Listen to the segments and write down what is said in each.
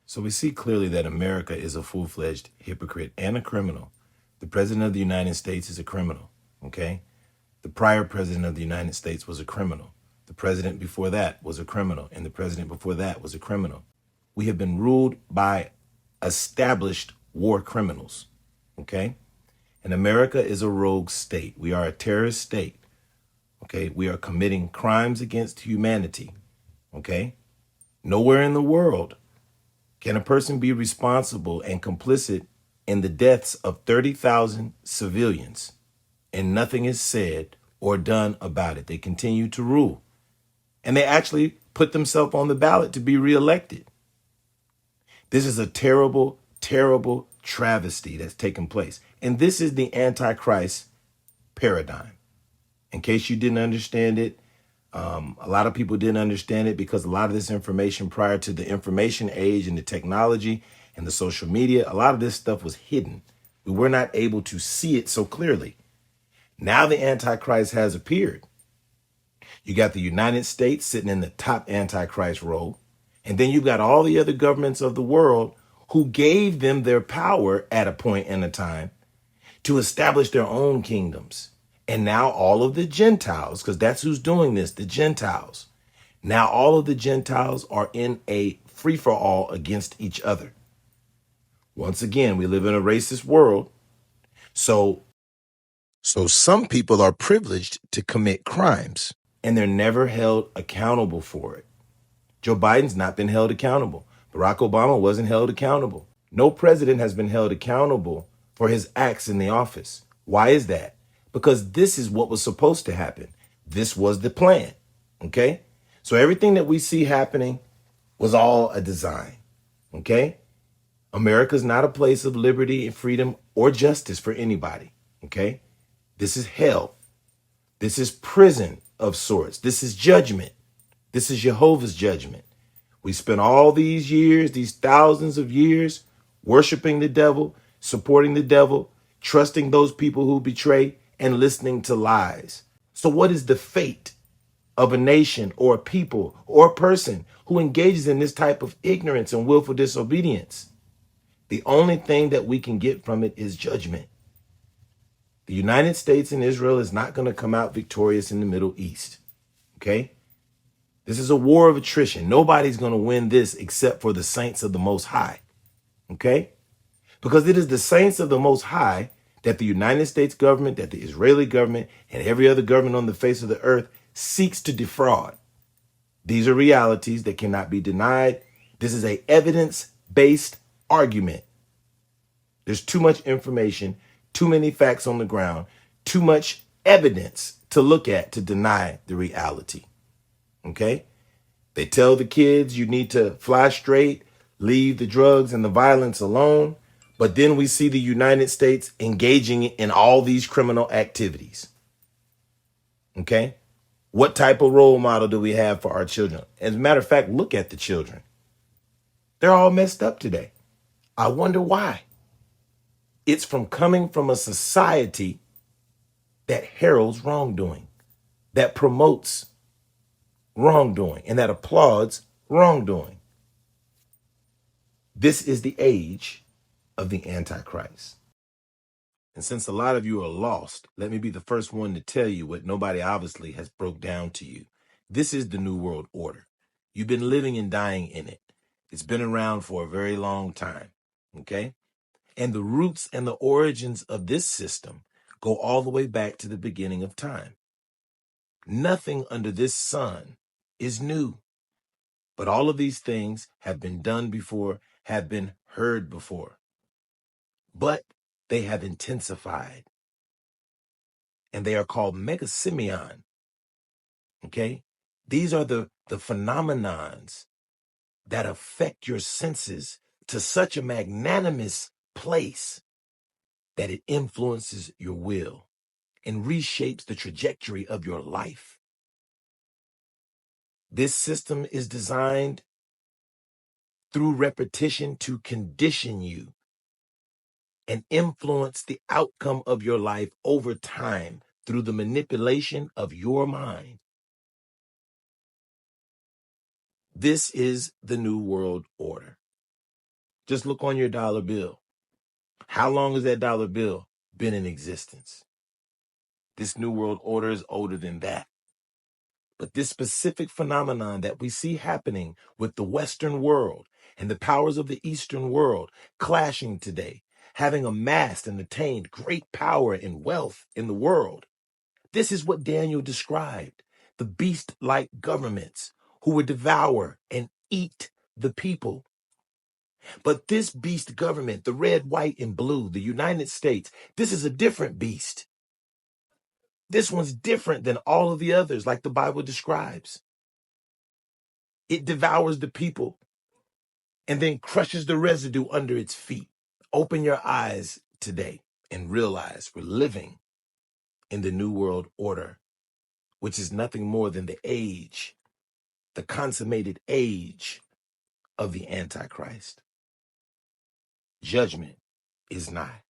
So we see clearly that America is a full-fledged hypocrite and a criminal. The president of the United States is a criminal, okay? The prior president of the United States was a criminal. The president before that was a criminal, and the president before that was a criminal. We have been ruled by established war criminals, okay? And America is a rogue state. We are a terrorist state, okay? We are committing crimes against humanity, okay? Nowhere in the world can a person be responsible and complicit in the deaths of 30,000 civilians and nothing is said or done about it. They continue to rule. And they actually put themselves on the ballot to be reelected. This is a terrible, terrible travesty that's taken place. And this is the Antichrist paradigm. In case you didn't understand it, a lot of people didn't understand it because a lot of this information prior to the information age and the technology and the social media, a lot of this stuff was hidden. We were not able to see it so clearly. Now the Antichrist has appeared. You got the United States sitting in the top Antichrist role. And then you've got all the other governments of the world who gave them their power at a point in a time to establish their own kingdoms. And now all of the Gentiles, because that's who's doing this, the Gentiles. Now all of the Gentiles are in a free-for-all against each other. Once again, we live in a racist world. So some people are privileged to commit crimes, and they're never held accountable for it. Joe Biden's not been held accountable. Barack Obama wasn't held accountable. No president has been held accountable for his acts in the office. Why is that? Because this is what was supposed to happen. This was the plan, okay? So everything that we see happening was all a design, okay? America's not a place of liberty and freedom or justice for anybody, okay? This is hell. This is prison of sorts. This is judgment. This is Jehovah's judgment. We spent all these years, these thousands of years, worshiping the devil, supporting the devil, trusting those people who betray, and listening to lies. So what is the fate of a nation or a people or a person who engages in this type of ignorance and willful disobedience? The only thing that we can get from it is judgment. The United States and Israel is not going to come out victorious in the Middle East, okay? This is a war of attrition. Nobody's going to win this except for the saints of the Most High, okay? Because it is the saints of the Most High that the United States government, that the Israeli government, and every other government on the face of the earth seeks to defraud. These are realities that cannot be denied. This is an evidence-based argument. There's too much information, too many facts on the ground, too much evidence to look at to deny the reality. Okay? They tell the kids you need to fly straight, leave the drugs and the violence alone. But then we see the United States engaging in all these criminal activities. Okay? What type of role model do we have for our children? As a matter of fact, look at the children. They're all messed up today. I wonder why. It's from coming from a society that heralds wrongdoing, that promotes wrongdoing, and that applauds wrongdoing. This is the age of the Antichrist. And since a lot of you are lost, let me be the first one to tell you what nobody obviously has broke down to you. This is the New World Order. You've been living and dying in it. It's been around for a very long time, okay? And the roots and the origins of this system go all the way back to the beginning of time. Nothing under this sun is new. But all of these things have been done before, have been heard before. But they have intensified. And they are called megasimion. Okay? These are the phenomenons that affect your senses to such a magnanimous place that it influences your will and reshapes the trajectory of your life. This system is designed through repetition to condition you and influence the outcome of your life over time through the manipulation of your mind. This is the New World Order. Just look on your dollar bill. How long has that dollar bill been in existence? This New World Order is older than that. But this specific phenomenon that we see happening with the Western world and the powers of the Eastern world clashing today, having amassed and attained great power and wealth in the world. This is what Daniel described, the beast-like governments who would devour and eat the people. But this beast government, the red, white, and blue, the United States, this is a different beast. This one's different than all of the others, like the Bible describes. It devours the people and then crushes the residue under its feet. Open your eyes today and realize we're living in the New World Order, which is nothing more than the age, the consummated age of the Antichrist. Judgment is nigh.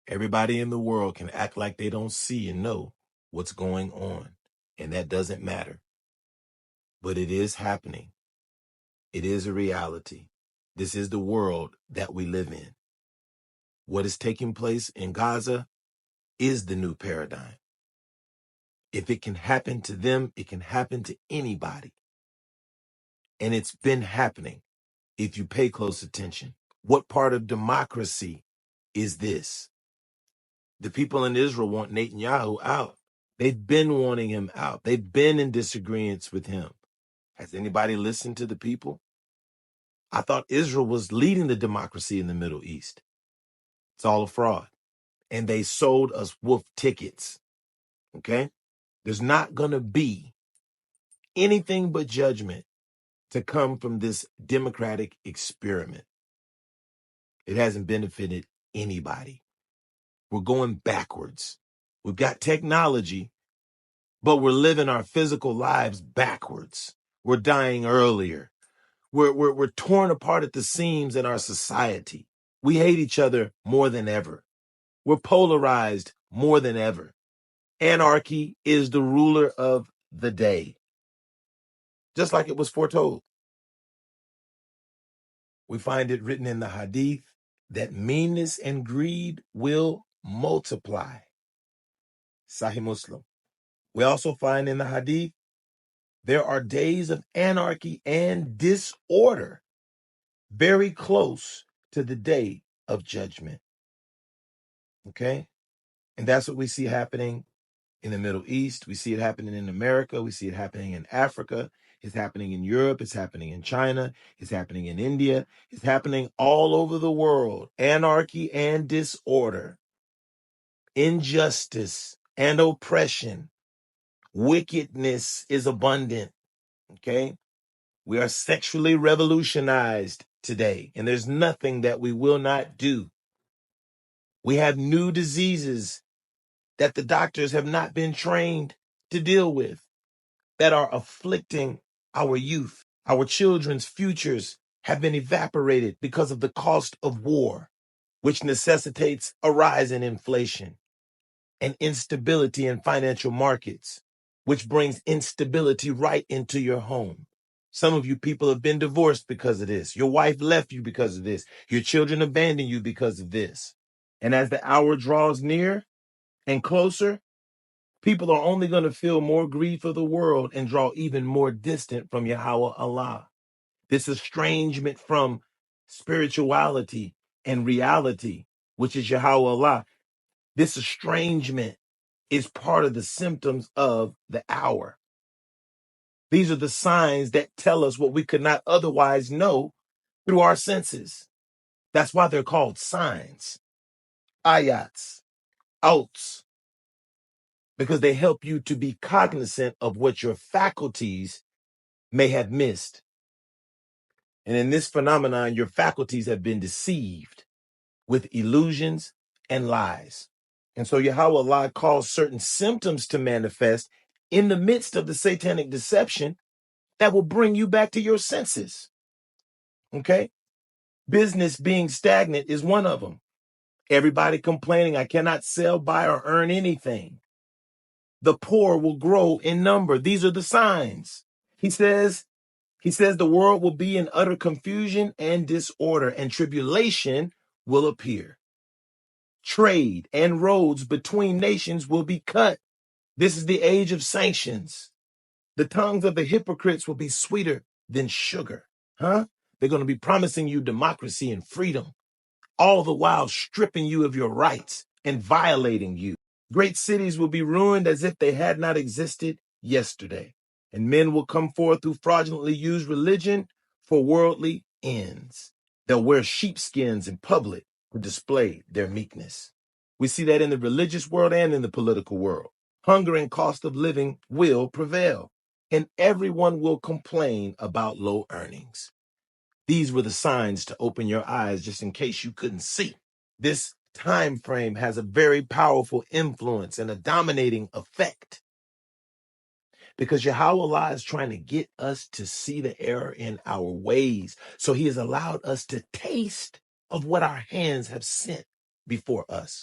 Everybody in the world can act like they don't see and know what's going on, and that doesn't matter. But it is happening. It is a reality. This is the world that we live in. What is taking place in Gaza is the new paradigm. If it can happen to them, it can happen to anybody. And it's been happening if you pay close attention. What part of democracy is this? The people in Israel want Netanyahu out. They've been wanting him out. They've been in disagreement with him. Has anybody listened to the people? I thought Israel was leading the democracy in the Middle East. It's all a fraud. And they sold us wolf tickets. Okay? There's not going to be anything but judgment to come from this democratic experiment. It hasn't benefited anybody. We're going backwards. We've got technology, but we're living our physical lives backwards. We're dying earlier. We're torn apart at the seams in our society. We hate each other more than ever. We're polarized more than ever. Anarchy is the ruler of the day, just like it was foretold. We find it written in the Hadith that meanness and greed will multiply. Sahih Muslim. We also find in the Hadith there are days of anarchy and disorder very close to the day of judgment. Okay? And that's what we see happening in the Middle East. We see it happening in America. We see it happening in Africa. It's happening in Europe. It's happening in China. It's happening in India. It's happening all over the world. Anarchy and disorder, injustice and oppression, wickedness is abundant. Okay? We are sexually revolutionized today, and there's nothing that we will not do. We have new diseases that the doctors have not been trained to deal with that are afflicting our youth. Our children's futures have been evaporated because of the cost of war, which necessitates a rise in inflation and instability in financial markets, which brings instability right into your home. Some of you people have been divorced because of this. Your wife left you because of this. Your children abandoned you because of this. And as the hour draws near and closer, people are only going to feel more greed for the world and draw even more distant from Yahweh Allah. This estrangement from spirituality and reality, which is Yahweh Allah, this estrangement is part of the symptoms of the hour. These are the signs that tell us what we could not otherwise know through our senses. That's why they're called signs, ayats, outs, because they help you to be cognizant of what your faculties may have missed. And in this phenomenon, your faculties have been deceived with illusions and lies. And so Yahweh Allah calls certain symptoms to manifest in the midst of the satanic deception that will bring you back to your senses. Okay? Business being stagnant is one of them. Everybody complaining, I cannot sell, buy, or earn anything. The poor will grow in number. These are the signs. He says, He says the world will be in utter confusion and disorder, and tribulation will appear. Trade and roads between nations will be cut. This is the age of sanctions. The tongues of the hypocrites will be sweeter than sugar. Huh? They're going to be promising you democracy and freedom, all the while stripping you of your rights and violating you. Great cities will be ruined as if they had not existed yesterday. And men will come forth who fraudulently use religion for worldly ends. They'll wear sheepskins in public to display their meekness. We see that in the religious world and in the political world. Hunger and cost of living will prevail, and everyone will complain about low earnings. These were the signs to open your eyes just in case you couldn't see. This time frame has a very powerful influence and a dominating effect because Yahweh Allah is trying to get us to see the error in our ways. So he has allowed us to taste of what our hands have sent before us.